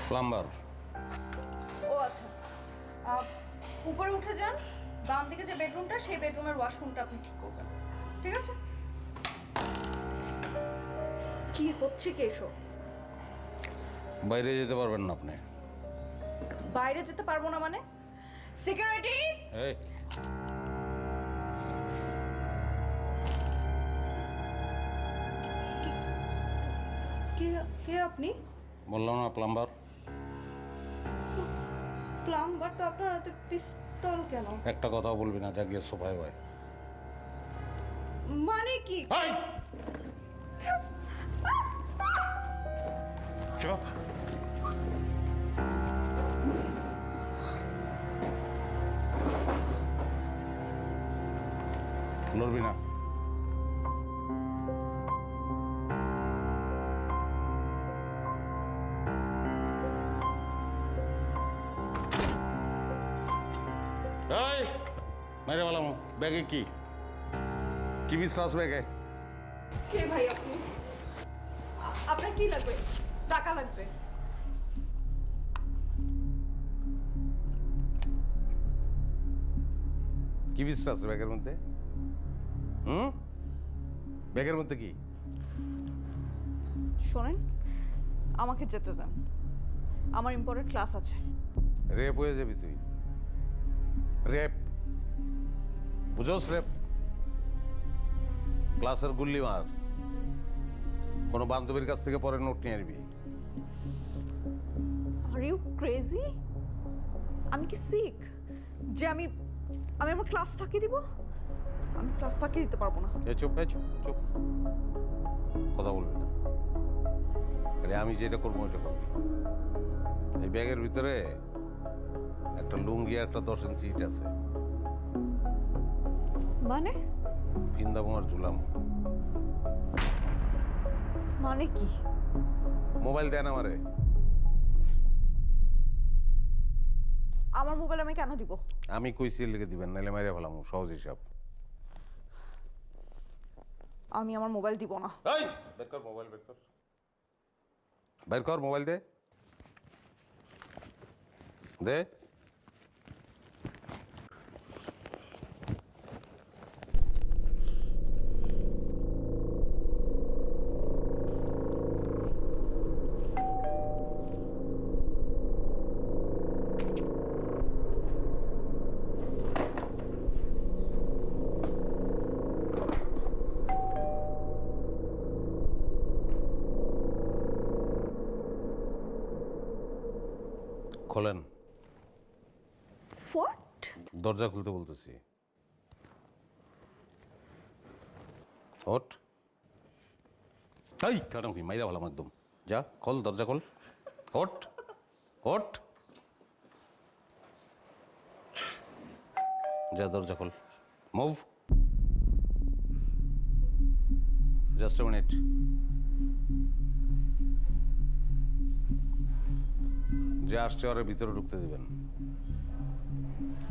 Plumber. ও আচ্ছা, উপরে উঠে যান, বাম দিকে যে বেডরুমটা সেই বেডরুমের ওয়াশরুমটা আপনি ঠিক করবেন, ঠিক আছে? কি হচ্ছে কি এসব? বাইরে যেতে পারবেন না আপনি। বাইরে যেতে পারবো না মানে? সিকিউরিটি! এই কে কে আপনি? বললাম না প্লাম্বার। প্লাম্বার তো আপনার হাতে পিস্তল কেন? একটা কথাও বলবি না, যা গিয়ে সোফায় ভাই। মানে কি? চুপ। নড়বি না। এই মেরে বললাম ব্যাগে কি কি বিশ্বাস ব্যাগে? কে ভাই আপনি? আপনার কি লাগবে? টাকা লাগবে? কি বিশ্বাস ব্যাগের মধ্যে? ব্যাগের মধ্যে কি? শোনেন, আমাকে যেতে দেন, আমার ইম্পর্টেন্ট ক্লাস আছে। রেপ হয়ে যাবি তুই। রেপ বুঝোস? রেপ ক্লাসের গুল্লি মার। কোনো বান্ধবীর কাছ থেকে পরে নোট নিয়ে আসবি। Are you crazy? আমি কি সিক যে আমি আমি আমার ক্লাস ফাঁকি দিব? আমি ক্লাস ফাঁকি দিতে পারবো না। চুপ চুপ চুপ, কথা বলবি না। আরে আমি যেটা করবো ওইটা করবি। এই ব্যাগের ভিতরে একটা লুঙ্গি, একটা 10 ইঞ্চি ইট আছে। মানে? ফিন্দাবো আর ঝুলাম। মানে কি? মোবাইল দেন আমারে। আমার মোবাইল আমি কেন দিব? আমি কইছি লিখে দিবেন, নাইলে মাইরে ফেলাম, সহজ হিসাব। আমি আমার মোবাইল দিব না। এই বের কর মোবাইল, বের কর, বের কর মোবাইল। দে দে। খোলেন। হোয়াট? দরজা খুলতে বলতেছি। ওঠ। এই কেন কি মাইরা ভালাম একদম। যা খোল, দরজা খোল। ওঠ ওঠ, যা দরজা খোল। মুভ। Just a minute. যে আসছে ওর ভিতরে ঢুকতে দিবেন।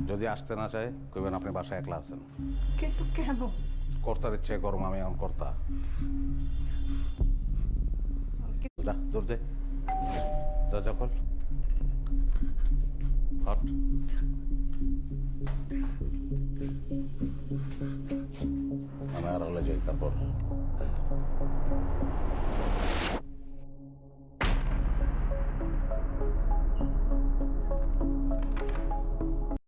যদি আসতে না চায় কইবেন আপনি বাসায় একলা আছেন। কিন্তু কেন? কর্তার ইচ্ছে করম, আমি এখন কর্তা। যা দৌড় দে, দরজা খোল। হট। আমি আর হলে যাই তারপর।